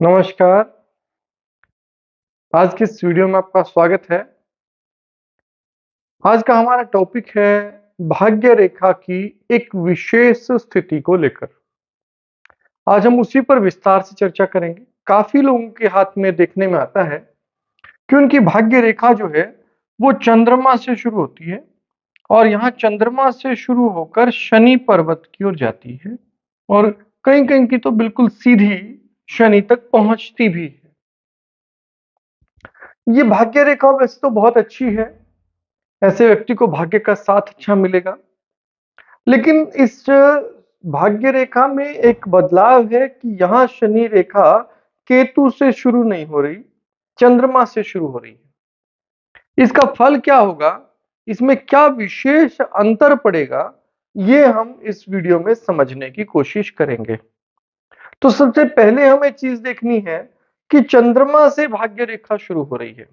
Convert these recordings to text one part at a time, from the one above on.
नमस्कार। आज की इस वीडियो में आपका स्वागत है। आज का हमारा टॉपिक है भाग्य रेखा की एक विशेष स्थिति को लेकर। आज हम उसी पर विस्तार से चर्चा करेंगे। काफी लोगों के हाथ में देखने में आता है कि उनकी भाग्य रेखा जो है वो चंद्रमा से शुरू होती है और यहाँ चंद्रमा से शुरू होकर शनि पर्वत की ओर जाती है और कहीं कहीं की तो बिल्कुल सीधी शनि तक पहुंचती भी है। ये भाग्य रेखा वैसे तो बहुत अच्छी है, ऐसे व्यक्ति को भाग्य का साथ अच्छा मिलेगा। लेकिन इस भाग्य रेखा में एक बदलाव है कि यहाँ शनि रेखा केतु से शुरू नहीं हो रही, चंद्रमा से शुरू हो रही है। इसका फल क्या होगा, इसमें क्या विशेष अंतर पड़ेगा, ये हम इस वीडियो में समझने की कोशिश करेंगे। तो सबसे पहले हमें चीज देखनी है कि चंद्रमा से भाग्य रेखा शुरू हो रही है।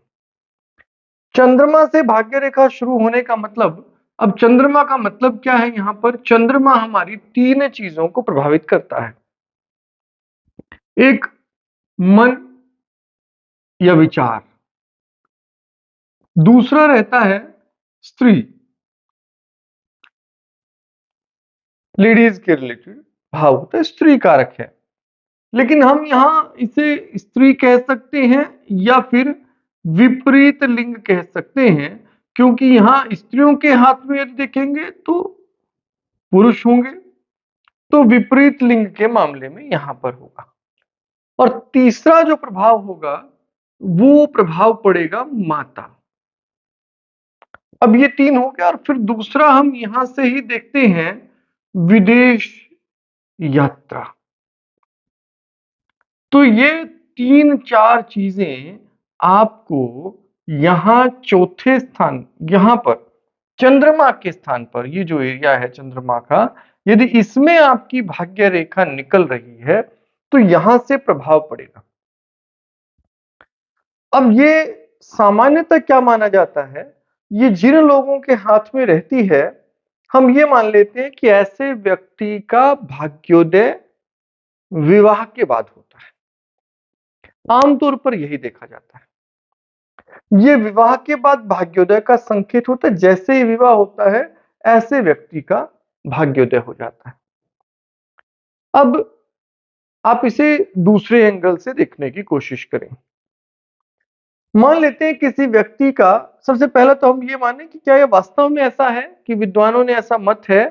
चंद्रमा से भाग्य रेखा शुरू होने का मतलब, अब चंद्रमा का मतलब क्या है यहां पर? चंद्रमा हमारी तीन चीजों को प्रभावित करता है। एक, मन या विचार। दूसरा रहता है स्त्री, लेडीज के रिलेटेड भाव होता है, स्त्री कारक है। लेकिन हम यहां इसे स्त्री कह सकते हैं या फिर विपरीत लिंग कह सकते हैं, क्योंकि यहां स्त्रियों के हाथ में यदि देखेंगे तो पुरुष होंगे, तो विपरीत लिंग के मामले में यहां पर होगा। और तीसरा जो प्रभाव होगा वो प्रभाव पड़ेगा माता। अब ये तीन हो गया और फिर दूसरा हम यहां से ही देखते हैं विदेश यात्रा। तो ये तीन चार चीजें आपको यहां चौथे स्थान, यहां पर चंद्रमा के स्थान पर, ये जो एरिया है चंद्रमा का, यदि इसमें आपकी भाग्य रेखा निकल रही है तो यहां से प्रभाव पड़ेगा। अब ये सामान्यतः क्या माना जाता है, ये जिन लोगों के हाथ में रहती है हम ये मान लेते हैं कि ऐसे व्यक्ति का भाग्योदय विवाह के बाद होता है। आमतौर पर यही देखा जाता है, ये विवाह के बाद भाग्योदय का संकेत होता है। जैसे ही विवाह होता है ऐसे व्यक्ति का भाग्योदय हो जाता है। अब आप इसे दूसरे एंगल से देखने की कोशिश करें। मान लेते हैं किसी व्यक्ति का, सबसे पहले तो हम ये माने कि क्या यह वास्तव में ऐसा है कि विद्वानों ने ऐसा मत है?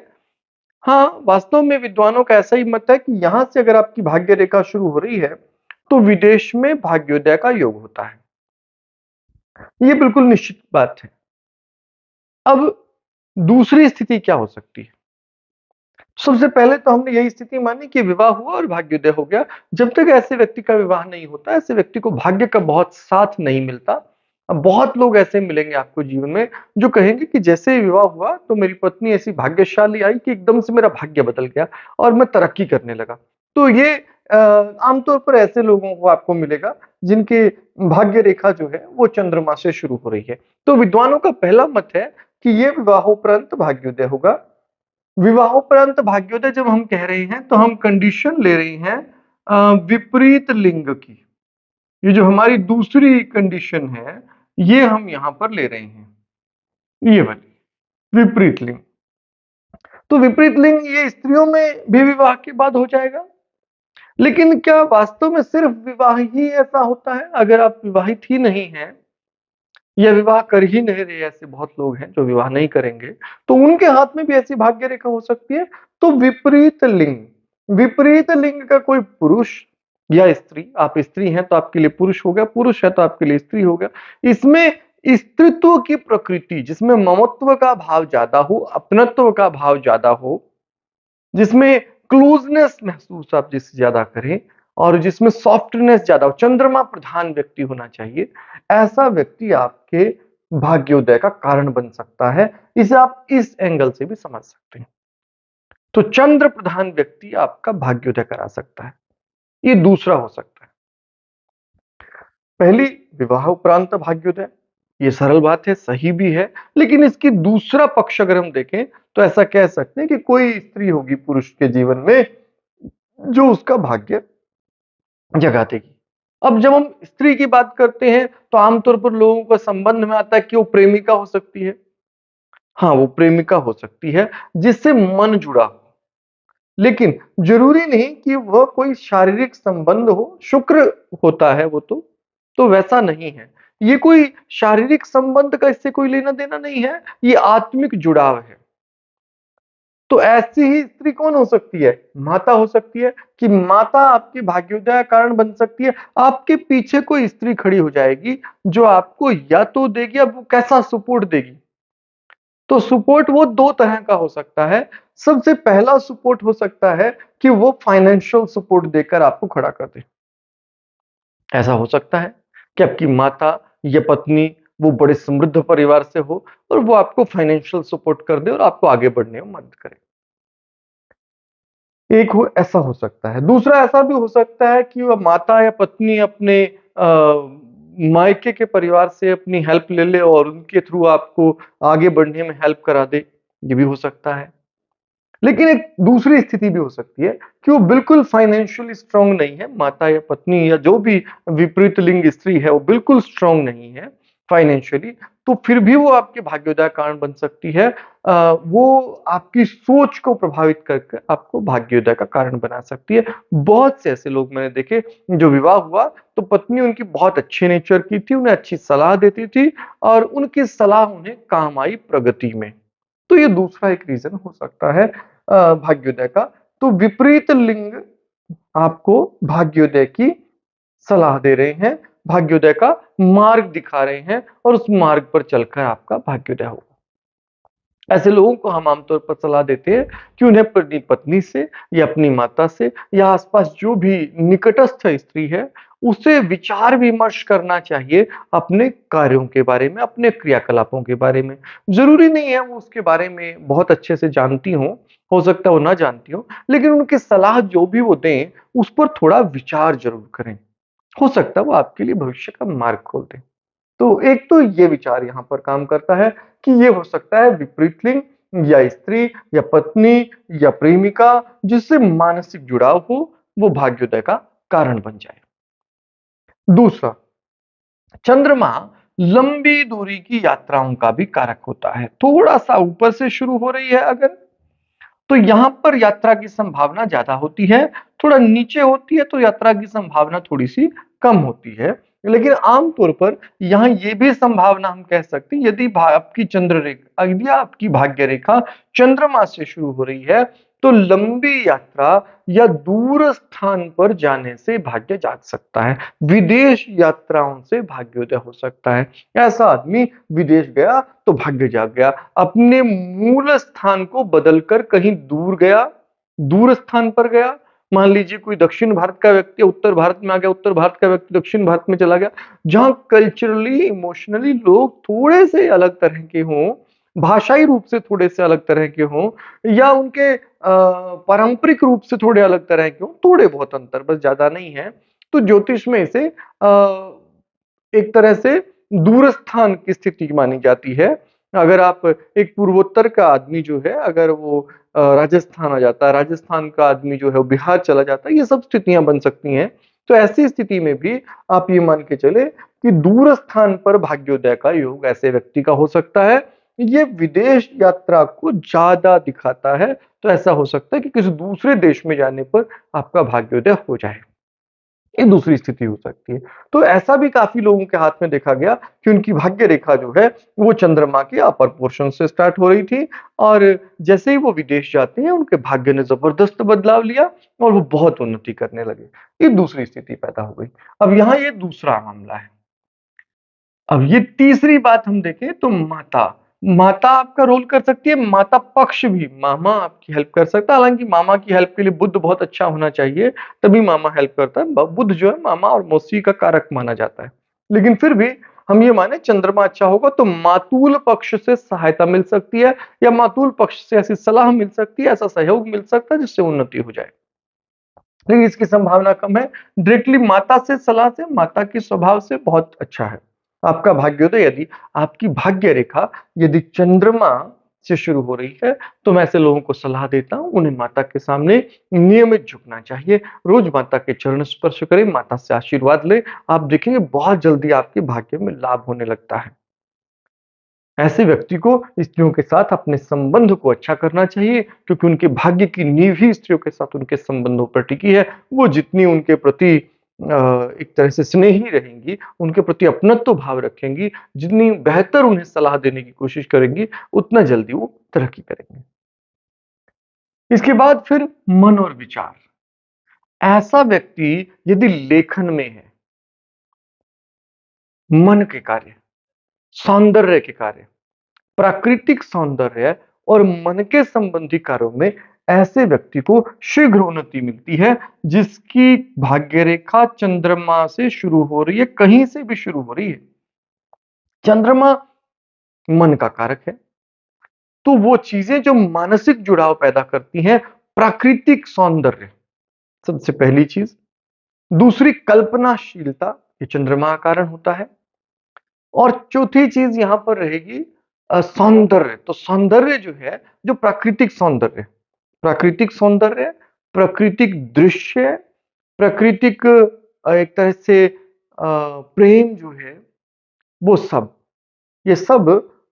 हाँ, वास्तव में विद्वानों का ऐसा ही मत है कि यहां से अगर आपकी भाग्य रेखा शुरू हो रही है तो विदेश में भाग्योदय का योग होता है। ये बिल्कुल निश्चित बात है। अब दूसरी स्थिति क्या हो सकती है? सबसे पहले तो हमने यही स्थिति मानी कि विवाह हुआ और भाग्योदय हो गया। जब तक ऐसे व्यक्ति का विवाह नहीं होता, ऐसे व्यक्ति को भाग्य का बहुत साथ नहीं मिलता। अब बहुत लोग ऐसे मिलेंगे आपको जीवन में जो कहेंगे कि जैसे ही विवाह हुआ तो मेरी पत्नी ऐसी भाग्यशाली आई कि एकदम से मेरा भाग्य बदल गया और मैं तरक्की करने लगा। तो ये आमतौर पर ऐसे लोगों को आपको मिलेगा जिनके भाग्य रेखा जो है वो चंद्रमा से शुरू हो रही है। तो विद्वानों का पहला मत है कि ये विवाहोपरांत भाग्योदय होगा। विवाहोपरांत भाग्योदय जब हम कह रहे हैं तो हम कंडीशन ले रहे हैं विपरीत लिंग की। ये जो हमारी दूसरी कंडीशन है ये हम यहां पर ले रहे हैं, ये वाली विपरीत लिंग। तो विपरीत लिंग ये स्त्रियों में भी विवाह के बाद हो जाएगा। लेकिन क्या वास्तव में सिर्फ विवाह ही ऐसा होता है? अगर आप विवाहित ही नहीं हैं या विवाह कर ही नहीं रहे, ऐसे बहुत लोग हैं जो विवाह नहीं करेंगे, तो उनके हाथ में भी ऐसी भाग्य रेखा हो सकती है। तो विपरीत लिंग का कोई पुरुष या स्त्री, आप स्त्री हैं तो आपके लिए पुरुष हो गया, पुरुष है तो आपके लिए स्त्री हो गया। इसमें स्त्रीत्व की प्रकृति, जिसमें ममत्व का भाव ज्यादा हो, अपनत्व का भाव ज्यादा हो, जिसमें क्लोजनेस महसूस आप जिससे ज्यादा करें और जिसमें सॉफ्टनेस ज्यादा हो, चंद्रमा प्रधान व्यक्ति होना चाहिए, ऐसा व्यक्ति आपके भाग्योदय का कारण बन सकता है। इसे आप इस एंगल से भी समझ सकते हैं। तो चंद्र प्रधान व्यक्ति आपका भाग्योदय करा सकता है, ये दूसरा हो सकता है। पहली, विवाह उपरांत भाग्योदय, ये सरल बात है, सही भी है। लेकिन इसकी दूसरा पक्ष अगर हम देखें तो ऐसा कह सकते हैं कि कोई स्त्री होगी पुरुष के जीवन में जो उसका भाग्य जगा देगी। अब जब हम स्त्री की बात करते हैं तो आमतौर पर लोगों को संबंध में आता है कि वो प्रेमिका हो सकती है। हाँ, वो प्रेमिका हो सकती है जिससे मन जुड़ा हो। लेकिन जरूरी नहीं कि वह कोई शारीरिक संबंध हो, शुक्र होता है वो तो वैसा नहीं है। ये कोई शारीरिक संबंध का इससे कोई लेना देना नहीं है, ये आत्मिक जुड़ाव है। तो ऐसी ही स्त्री कौन हो सकती है? माता हो सकती है कि माता आपके भाग्योदय का कारण बन सकती है। आपके पीछे कोई स्त्री खड़ी हो जाएगी जो आपको या तो देगी, अब वो कैसा सपोर्ट देगी। तो सपोर्ट वो दो तरह का हो सकता है। सबसे पहला सपोर्ट हो सकता है कि वो फाइनेंशियल सपोर्ट देकर आपको खड़ा कर दे। ऐसा हो सकता है कि आपकी माता या पत्नी वो बड़े समृद्ध परिवार से हो और वो आपको फाइनेंशियल सपोर्ट कर दे और आपको आगे बढ़ने में मदद करे। एक हो ऐसा हो सकता है। दूसरा ऐसा भी हो सकता है कि वह माता या पत्नी अपने मायके के परिवार से अपनी हेल्प ले ले और उनके थ्रू आपको आगे बढ़ने में हेल्प करा दे। ये भी हो सकता है। लेकिन एक दूसरी स्थिति भी हो सकती है कि वो बिल्कुल फाइनेंशियली स्ट्रांग नहीं है, माता या पत्नी या जो भी विपरीत लिंग स्त्री है, वो बिल्कुल स्ट्रांग नहीं है फाइनेंशियली, तो फिर भी वो आपके भाग्योदय कारण बन सकती है। वो आपकी सोच को प्रभावित करके आपको भाग्योदय का कारण बना सकती है। बहुत से ऐसे लोग मैंने देखे जो विवाह हुआ तो पत्नी उनकी बहुत अच्छे नेचर की थी, उन्हें अच्छी सलाह देती थी और उनकी सलाह उन्हें काम आई प्रगति में। तो ये दूसरा एक रीजन हो सकता है भाग्योदय का। तो विपरीत लिंग आपको भाग्योदय की सलाह दे रहे हैं, भाग्योदय का मार्ग दिखा रहे हैं और उस मार्ग पर चलकर आपका भाग्योदय होगा। ऐसे लोगों को हम आमतौर पर सलाह देते हैं कि उन्हें अपनी पत्नी से या अपनी माता से या आसपास जो भी निकटस्थ स्त्री है, उससे विचार विमर्श करना चाहिए अपने कार्यों के बारे में, अपने क्रियाकलापों के बारे में। जरूरी नहीं है वो उसके बारे में बहुत अच्छे से जानती हो सकता है वो ना जानती हो, लेकिन उनकी सलाह जो भी वो दें, उस पर थोड़ा विचार जरूर करें। हो सकता है वो आपके लिए भविष्य का मार्ग खोल दें। तो एक तो ये विचार यहाँ पर काम करता है कि ये हो सकता है विपरीत लिंग या स्त्री या पत्नी या प्रेमिका जिससे मानसिक जुड़ाव हो, वो भाग्योदय का कारण बन जाए। दूसरा, चंद्रमा लंबी दूरी की यात्राओं का भी कारक होता है। थोड़ा सा ऊपर से शुरू हो रही है अगर, तो यहां पर यात्रा की संभावना ज्यादा होती है। थोड़ा नीचे होती है तो यात्रा की संभावना थोड़ी सी कम होती है। लेकिन आमतौर पर यहाँ ये भी संभावना हम कह सकते हैं, यदि आपकी चंद्र रेखा यदि आपकी भाग्य रेखा चंद्रमा से शुरू हो रही है तो लंबी यात्रा या दूर स्थान पर जाने से भाग्य जाग सकता है। विदेश यात्राओं से भाग्योदय हो सकता है। ऐसा आदमी विदेश गया तो भाग्य जाग गया। अपने मूल स्थान को बदलकर कहीं दूर गया, दूर स्थान पर गया। मान लीजिए कोई दक्षिण भारत का व्यक्ति उत्तर भारत में आ गया, उत्तर भारत का व्यक्ति दक्षिण भारत में चला गया, जहां कल्चरली इमोशनली लोग थोड़े से अलग तरह के हों, भाषाई रूप से थोड़े से अलग तरह के हों या उनके पारंपरिक रूप से थोड़े अलग तरह के हों, थोड़े बहुत अंतर, बस ज्यादा नहीं है, तो ज्योतिष में इसे एक तरह से दूरस्थान की स्थिति मानी जाती है। अगर आप एक पूर्वोत्तर का आदमी जो है, अगर वो राजस्थान आ जाता है, राजस्थान का आदमी जो है वो बिहार चला जाता है, ये सब स्थितियां बन सकती हैं। तो ऐसी स्थिति में भी आप ये मान के चले कि दूर स्थान पर भाग्योदय का योग ऐसे व्यक्ति का हो सकता है। ये विदेश यात्रा को ज्यादा दिखाता है। तो ऐसा हो सकता है कि किसी दूसरे देश में जाने पर आपका भाग्योदय हो जाए। ये दूसरी स्थिति हो सकती है। तो ऐसा भी काफ़ी लोगों के हाथ में देखा गया कि उनकी भाग्य रेखा जो है, वो चंद्रमा के अपर पोर्शन से स्टार्ट हो रही थी और जैसे ही वो विदेश जाते हैं, उनके भाग्य ने ज़बरदस्त बदलाव लिया और वो बहुत उन्नति करने लगे। ये दूसरी स्थिति पैदा हो गई। अब यहाँ ये दूसरा मामला है। अब ये तीसरी बात हम देखें तो माता। माता आपका रोल कर सकती है, माता पक्ष भी, मामा आपकी हेल्प कर सकता है। हालाँकि मामा की हेल्प के लिए बुध बहुत अच्छा होना चाहिए, तभी मामा हेल्प करता है। ब बुध जो है मामा और मौसी का कारक माना जाता है। लेकिन फिर भी हम ये माने चंद्रमा अच्छा होगा तो मातूल पक्ष से सहायता मिल सकती है या मातूल पक्ष से ऐसी सलाह मिल सकती है, ऐसा सहयोग मिल सकता है जिससे उन्नति हो जाए। लेकिन इसकी संभावना कम है। डायरेक्टली माता से सलाह से, माता के स्वभाव से बहुत अच्छा है। आपका भाग्योदय यदि आपकी भाग्य रेखा यदि चंद्रमा से शुरू हो रही है, तो मैं ऐसे लोगों को सलाह देता हूँ, उन्हें माता के सामने नियमित झुकना चाहिए। रोज़ माता के चरण स्पर्श करें, माता से आशीर्वाद लें। आप देखेंगे बहुत जल्दी आपके भाग्य में लाभ होने लगता है। ऐसे व्यक्ति को स्त्रियों के साथ अपने संबंध को अच्छा करना चाहिए, क्योंकि उनके भाग्य की नींव ही स्त्रियों के साथ उनके संबंधों पर टिकी है। वो जितनी उनके प्रति एक तरह से स्नेही रहेंगी, उनके प्रति अपनत्व भाव रखेंगी, जितनी बेहतर उन्हें सलाह देने की कोशिश करेंगी, उतना जल्दी वो तरक्की करेंगे। इसके बाद फिर मन और विचार। ऐसा व्यक्ति यदि लेखन में है, मन के कार्य, सौंदर्य के कार्य, प्राकृतिक सौंदर्य और मन के संबंधी कार्यों में ऐसे व्यक्ति को शीघ्र उन्नति मिलती है, जिसकी भाग्य रेखा चंद्रमा से शुरू हो रही है, कहीं से भी शुरू हो रही है। चंद्रमा मन का कारक है, तो वो चीजें जो मानसिक जुड़ाव पैदा करती हैं, प्राकृतिक सौंदर्य सबसे पहली चीज। दूसरी कल्पनाशीलता, ये चंद्रमा का कारण होता है। और चौथी चीज यहां पर रहेगी सौंदर्य। तो सौंदर्य जो है, जो प्राकृतिक सौंदर्य, प्राकृतिक दृश्य, प्राकृतिक एक तरह से प्रेम जो है, वो सब, ये सब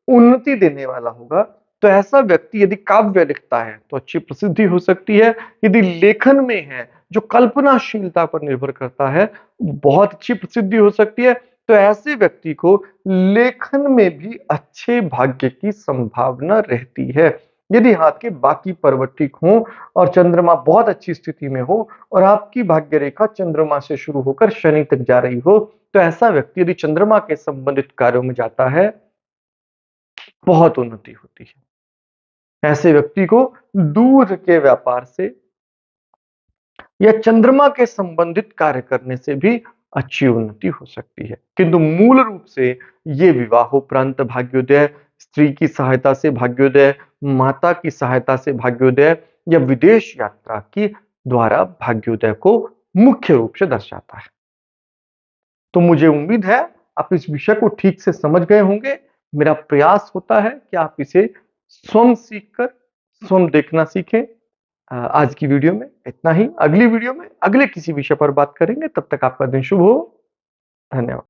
उन्नति देने वाला होगा। तो ऐसा व्यक्ति यदि काव्य लिखता है तो अच्छी प्रसिद्धि हो सकती है। यदि लेखन में है, जो कल्पनाशीलता पर निर्भर करता है, बहुत अच्छी प्रसिद्धि हो सकती है। तो ऐसे व्यक्ति को लेखन में भी अच्छे भाग्य की संभावना रहती है। यदि हाथ के बाकी पर्व ठीक हों और चंद्रमा बहुत अच्छी स्थिति में हो और आपकी भाग्य रेखा चंद्रमा से शुरू होकर शनि तक जा रही हो, तो ऐसा व्यक्ति यदि चंद्रमा के संबंधित कार्यों में जाता है, बहुत उन्नति होती है। ऐसे व्यक्ति को दूध के व्यापार से या चंद्रमा के संबंधित कार्य करने से भी अच्छी उन्नति हो सकती है। किंतु मूल रूप से ये विवाहोपरांत भाग्योदय, स्त्री की सहायता से भाग्योदय, माता की सहायता से भाग्योदय या विदेश यात्रा की द्वारा भाग्योदय को मुख्य रूप से दर्शाता है। तो मुझे उम्मीद है आप इस विषय को ठीक से समझ गए होंगे। मेरा प्रयास होता है कि आप इसे स्वयं सीखकर स्वयं देखना सीखें। आज की वीडियो में इतना ही। अगली वीडियो में अगले किसी विषय पर बात करेंगे। तब तक आपका दिन शुभ हो। धन्यवाद।